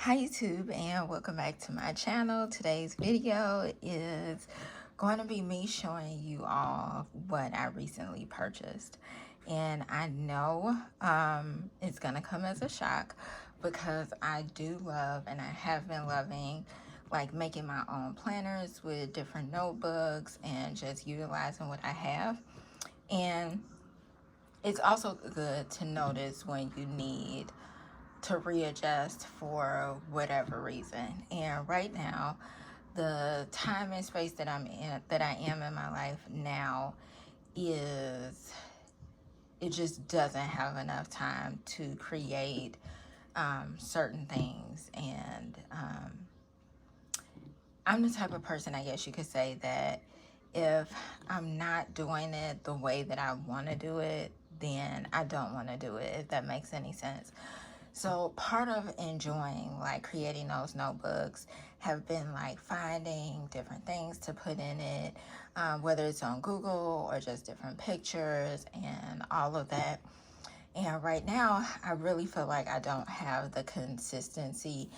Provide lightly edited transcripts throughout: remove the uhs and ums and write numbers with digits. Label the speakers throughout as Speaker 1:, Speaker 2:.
Speaker 1: Hi YouTube, and welcome back to my channel. Today's video is going to be me showing you all what I recently purchased, and I know it's gonna come as a shock because I do love, and I have been loving, like making my own planners with different notebooks and just utilizing what I have. And it's also good to notice when you need to readjust for whatever reason. And right now, the time and space that I am in my life now, is it just doesn't have enough time to create certain things. And I'm the type of person, I guess you could say, that if I'm not doing it the way that I want to do it, then I don't want to do it, if that makes any sense. So part of enjoying like creating those notebooks have been like finding different things to put in it, whether it's on Google or just different pictures and all of that. And right now, I really feel like I don't have the consistency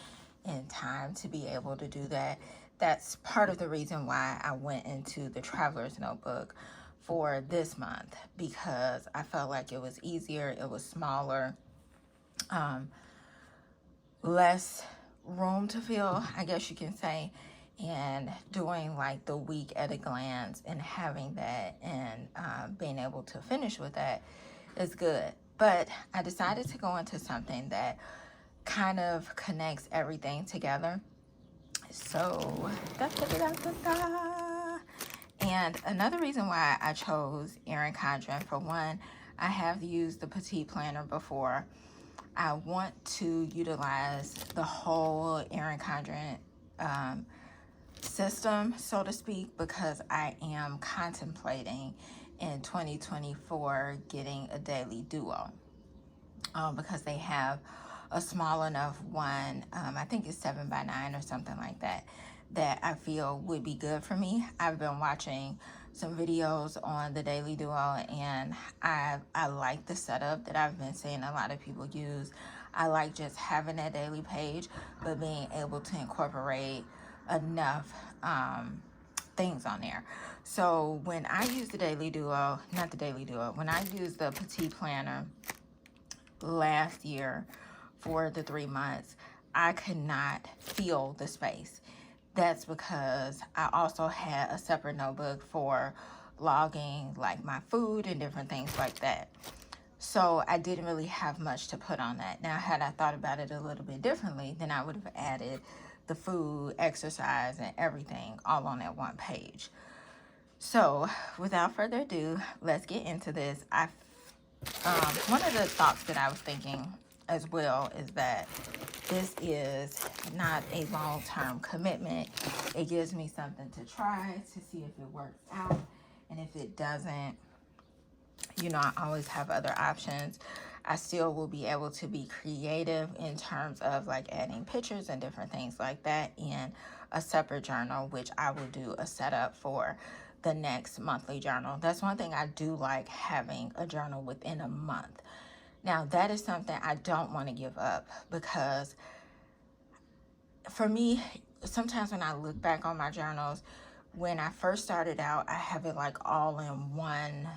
Speaker 1: and time to be able to do that. That's part of the reason why I went into the Traveler's Notebook for this month, because I felt like it was easier, it was smaller, less room to fill, I guess you can say, and doing like the week at a glance and having that and being able to finish with that is good. But I decided to go into something that kind of connects everything together. So and another reason why I chose Erin Condren, for one, I have used the Petite planner before. I want to utilize the whole Erin Condren system, so to speak, because I am contemplating in 2024 getting a daily duo, because they have a small enough one, I think it's 7x9 or something like that, that I feel would be good for me. I've been watching some videos on the Daily Duo, and I like the setup that I've been seeing a lot of people use. I like just having that daily page, but being able to incorporate enough things on there. So when I use the Daily Duo, not the Daily Duo, when I use the Petite planner last year for the 3 months, I could not feel the space. That's because I also had a separate notebook for logging like my food and different things like that. So I didn't really have much to put on that. Now, had I thought about it a little bit differently, then I would have added the food, exercise, and everything all on that one page. So without further ado, let's get into this. One of the thoughts that I was thinking as well is that this is not a long-term commitment. It gives me something to try to see if it works out, and if it doesn't, you know, I always have other options. I still will be able to be creative in terms of like adding pictures and different things like that in a separate journal, which I will do a setup for the next monthly journal. That's one thing I do like, having a journal within a month. Now, that is something I don't want to give up, because for me, sometimes when I look back on my journals, when I first started out, I have it like all in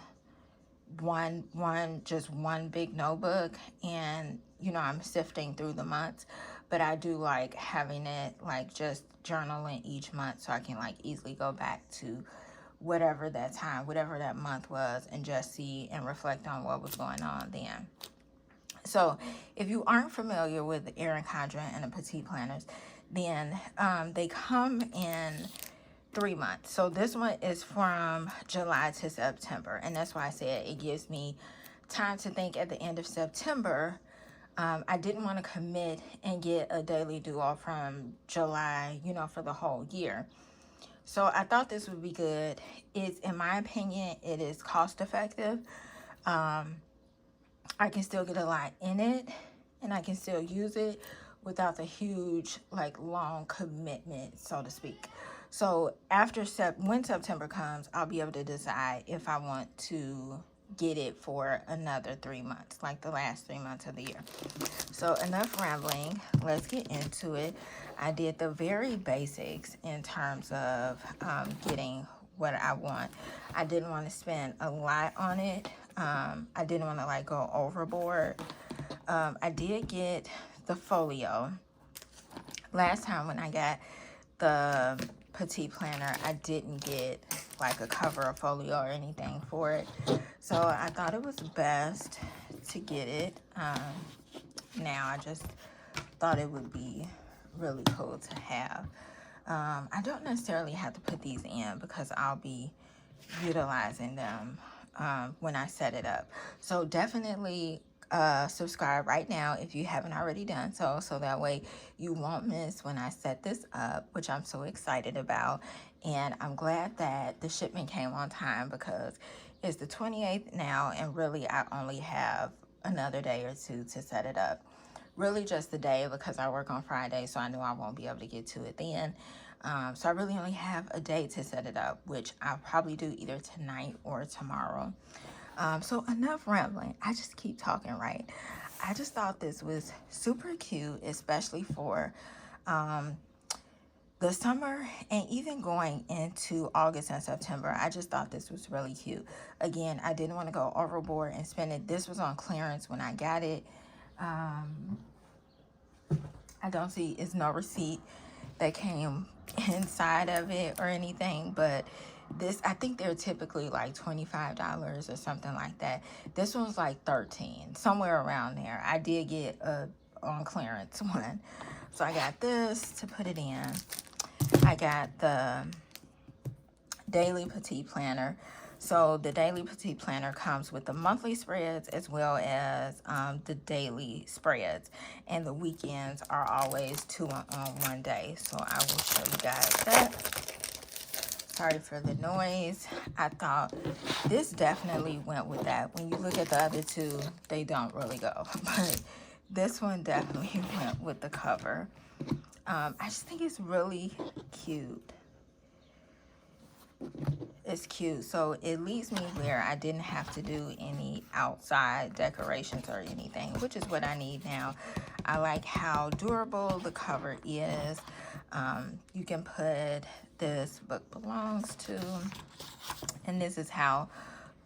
Speaker 1: just one big notebook, and you know, I'm sifting through the months. But I do like having it like just journaling each month, so I can like easily go back to whatever that time, whatever that month was, and just see and reflect on what was going on then. So if you aren't familiar with the Erin Condren and the Petite planners, then they come in 3 months. So this one is from July to September, and that's why I said it gives me time to think at the end of September. I didn't want to commit and get a daily duo from July, you know, for the whole year. So I thought this would be good. It's, in my opinion, it is cost effective. I can still get a lot in it, and I can still use it without the huge, like, long commitment, so to speak. So after when September comes, I'll be able to decide if I want to get it for another 3 months, like the last 3 months of the year. So enough rambling. let's get into it. I did the very basics in terms of getting what I want. I didn't want to spend a lot on it. I didn't want to like go overboard. I did get the folio. Last time when I got the Petite planner, I didn't get like a cover of folio or anything for it. So I thought it was best to get it. Now I just thought it would be really cool to have. I don't necessarily have to put these in because I'll be utilizing them when I set it up. So definitely subscribe right now if you haven't already done so, so that way you won't miss when I set this up, which I'm so excited about. And I'm glad that the shipment came on time because it's the 28th now, and really I only have another day or two to set it up. Really just the day because I work on Friday, so I know I won't be able to get to it then. So I really only have a day to set it up, which I'll probably do either tonight or tomorrow. So enough rambling. I just keep talking, right? I just thought this was super cute, especially for the summer and even going into August and September. I just thought this was really cute. Again, I didn't want to go overboard and spend it. This was on clearance when I got it. I don't see, it's no receipt that came inside of it or anything, but this, I think they're typically like $25 or something like that. This one's like $13, somewhere around there. I did get a on clearance one. So I got this to put it in. I got the Daily Petite Planner. So the Daily Petite Planner comes with the monthly spreads as well as the daily spreads. And the weekends are always 2 on one day. So I will show you guys that. Sorry for the noise. I thought this definitely went with that. When you look at the other two, they don't really go. But this one definitely went with the cover. I just think it's really cute. It's cute. So it leaves me where I didn't have to do any outside decorations or anything, which is what I need now. I like how durable the cover is. You can put this book belongs to, and this is how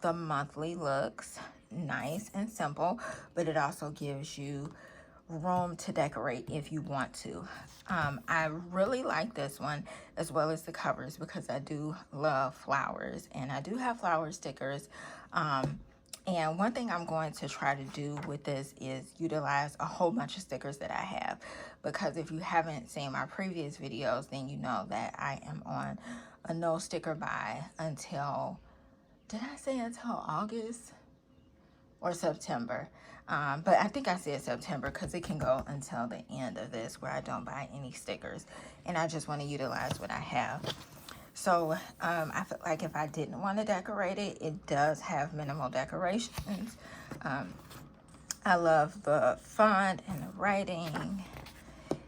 Speaker 1: the monthly looks. Nice and simple, but it also gives you room to decorate if you want to. I really like this one as well as the covers because I do love flowers, and I do have flower stickers. And one thing I'm going to try to do with this is utilize a whole bunch of stickers that I have, because if you haven't seen my previous videos, then you know that I am on a no sticker buy until, did I say until August or September? But I think I said September because it can go until the end of this where I don't buy any stickers, and I just want to utilize what I have. So I feel like if I didn't want to decorate it, it does have minimal decorations. I love the font and the writing.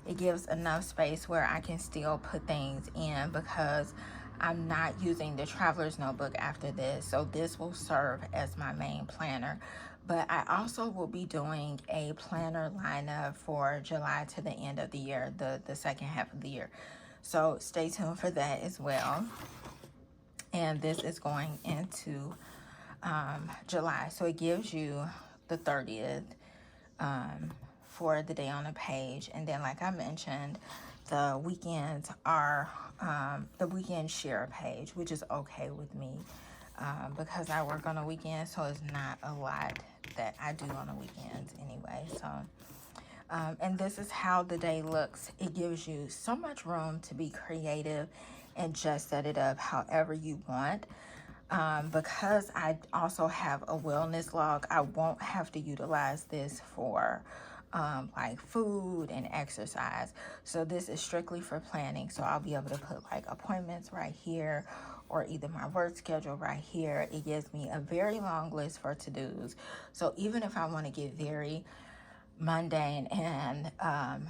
Speaker 1: It gives enough space where I can still put things in because I'm not using the traveler's notebook after this. So this will serve as my main planner. But I also will be doing a planner lineup for July to the end of the year, the second half of the year. So stay tuned for that as well. And this is going into July. So it gives you the 30th for the day on the page. And then, like I mentioned, the weekends are the weekend share page, which is okay with me because I work on the weekend, so it's not a lot that I do on the weekends anyway. So and this is how the day looks. It gives you so much room to be creative and just set it up however you want. Because I also have a wellness log, I won't have to utilize this for like food and exercise. So this is strictly for planning. So I'll be able to put like appointments right here, or either my work schedule right here. It gives me a very long list for to-dos. So even if I want to get very mundane and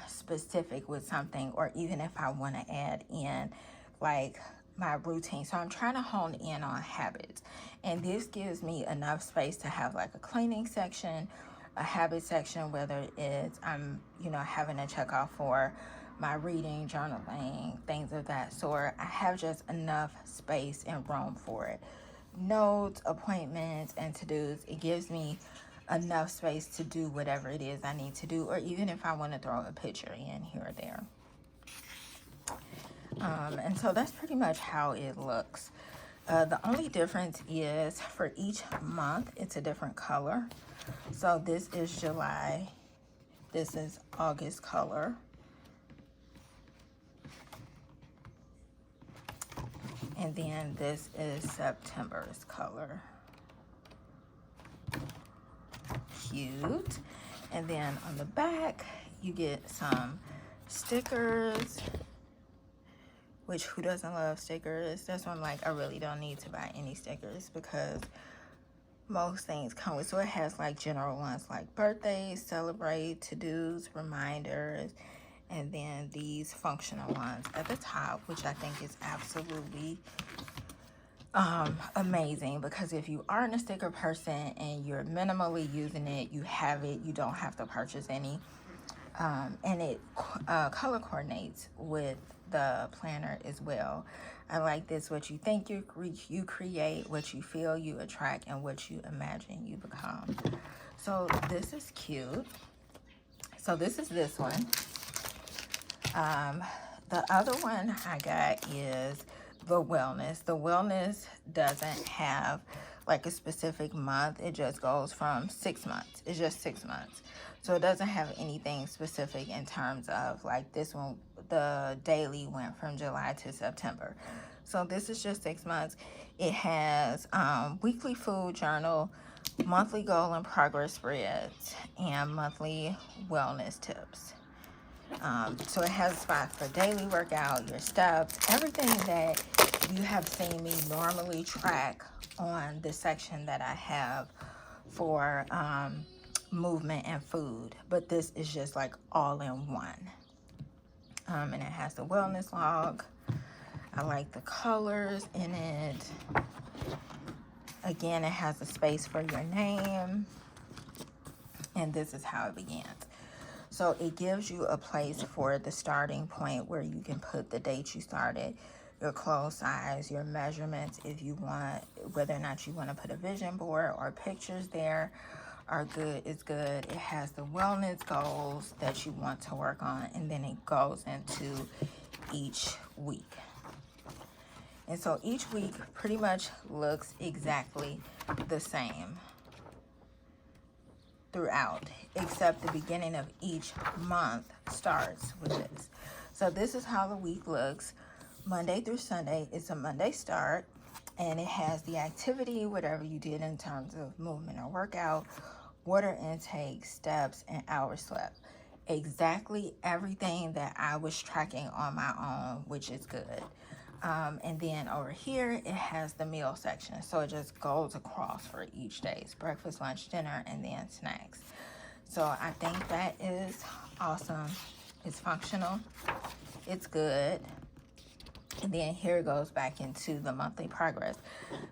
Speaker 1: specific with something, or even if I want to add in like my routine. So I'm trying to hone in on habits, and this gives me enough space to have like a cleaning section, a habit section, whether it's I'm, you know, having to check off for my reading, journaling, things of that sort. I have just enough space and room for it. Notes, appointments, and to-dos. It gives me enough space to do whatever it is I need to do, or even if I want to throw a picture in here or there. And so that's pretty much how it looks. The only difference is for each month, it's a different color. So this is July. This is August color. And then this is September's color. Cute. And then on the back, you get some stickers. Which, who doesn't love stickers? That's why I'm like, I really don't need to buy any stickers because most things come with. So it has like general ones like birthdays, celebrate, to-dos, reminders, and then these functional ones at the top, which I think is absolutely amazing, because if you aren't a sticker person and you're minimally using it, you have it, you don't have to purchase any. And it color coordinates with the planner as well. I like this: what you think you create, what you feel you attract, and what you imagine you become. So this is cute. So this is this one. The other one I got is the wellness. The wellness doesn't have like a specific month. It just goes from 6 months. It's just 6 months. So it doesn't have anything specific in terms of like this one, the daily went from July to September. So this is just 6 months. It has weekly food journal, monthly goal and progress spreads, and monthly wellness tips. So it has a spot for daily workout, your steps, everything that you have seen me normally track on the section that I have for movement and food. But this is just like all in one. And it has the wellness log. I like the colors in it. Again, it has a space for your name. And this is how it begins. So it gives you a place for the starting point where you can put the date you started, your clothes size, your measurements, if you want, whether or not you want to put a vision board or pictures there are good, it's good. It has the wellness goals that you want to work on, and then it goes into each week. And so each week pretty much looks exactly the same throughout, except the beginning of each month starts with this. So this is how the week looks. Monday through Sunday, it's a Monday start, and it has the activity, whatever you did in terms of movement or workout, water intake, steps, and hours slept. Exactly everything that I was tracking on my own, which is good. And then over here, it has the meal section. So it just goes across for each day's breakfast, lunch, dinner, and then snacks. So I think that is awesome. It's functional. It's good. And then here it goes back into the monthly progress.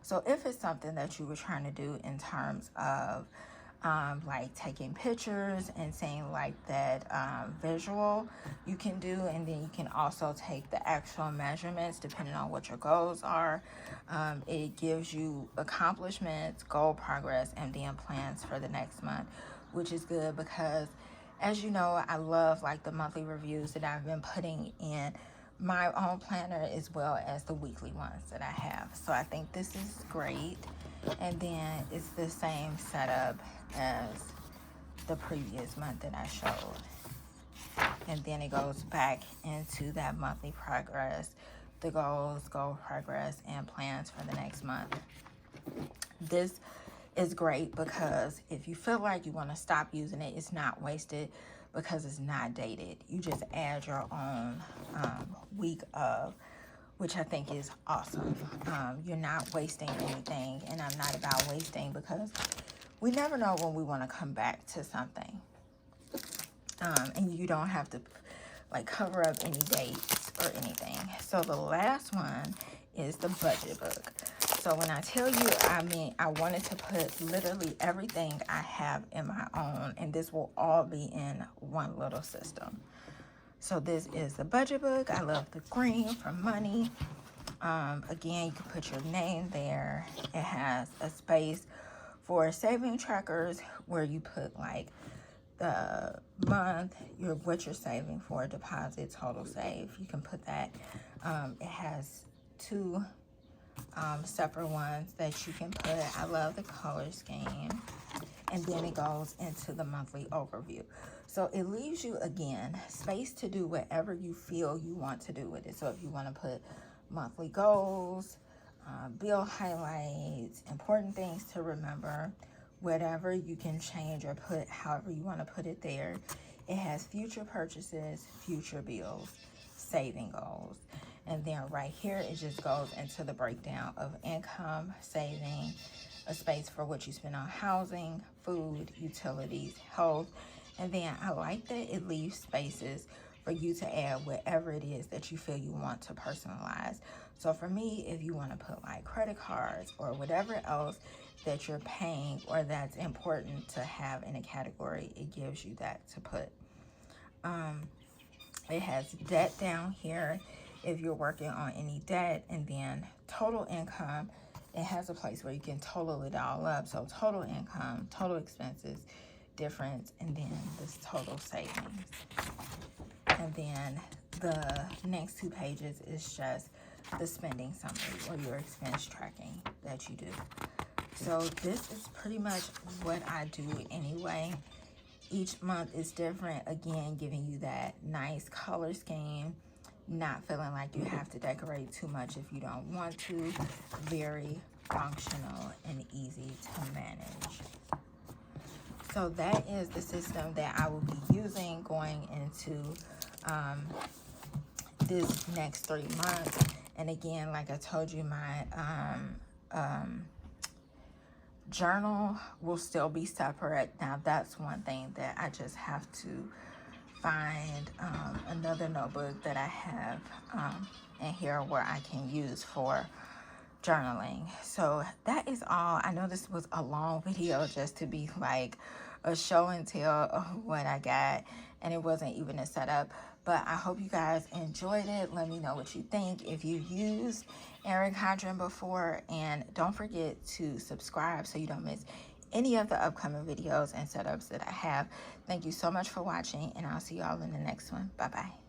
Speaker 1: So if it's something that you were trying to do in terms of like taking pictures and saying like that visual, you can do, and then you can also take the actual measurements depending on what your goals are. It gives you accomplishments, goal progress, and then plans for the next month, which is good because, as you know, I love like the monthly reviews that I've been putting in my own planner as well as the weekly ones that I have. So I think this is great. And then it's the same setup as the previous month that I showed. And then it goes back into that monthly progress, the goals, goal progress, and plans for the next month. This is great because if you feel like you want to stop using it, it's not wasted because it's not dated. You just add your own week of, which I think is awesome. You're not wasting anything, and I'm not about wasting because we never know when we want to come back to something. And you don't have to like cover up any dates or anything. So the last one is the budget book. So when I tell you, I mean, I wanted to put literally everything I have in my own, and this will all be in one little system. So this is the budget book. I love the green for money. Again, you can put your name there. It has a space for saving trackers where you put like the month, what you're saving for, deposit, total save. You can put that. It has two separate ones that you can put. I love the color scheme. And then it goes into the monthly overview. So it leaves you, again, space to do whatever you feel you want to do with it. So if you want to put monthly goals, bill highlights, important things to remember, whatever, you can change or put however you want to put it there. It has future purchases, future bills, saving goals. And then right here, it just goes into the breakdown of income, saving, a space for what you spend on housing, food, utilities, health. And then I like that it leaves spaces for you to add whatever it is that you feel you want to personalize. So for me, if you want to put like credit cards or whatever else that you're paying or that's important to have in a category, it gives you that to put. It has debt down here if you're working on any debt, and then total income. It has a place where you can total it all up. So total income, total expenses, difference, and then this total savings. And then the next 2 pages is just the spending summary or your expense tracking that you do. So this is pretty much what I do anyway. Each month is different, again, giving you that nice color scheme, not feeling like you have to decorate too much if you don't want to. Very functional and easy to manage. So that is the system that I will be using going into this next 3 months. And again, like I told you, my journal will still be separate. Now that's one thing that I just have to find another notebook that I have in here where I can use for journaling. So that is all. I know this was a long video just to be like a show and tell of what I got, and it wasn't even a setup, but I hope you guys enjoyed it. Let me know what you think if you've used Erin Condren before, and don't forget to subscribe so you don't miss any of the upcoming videos and setups that I have. Thank you so much for watching, and I'll see y'all in the next one. Bye bye.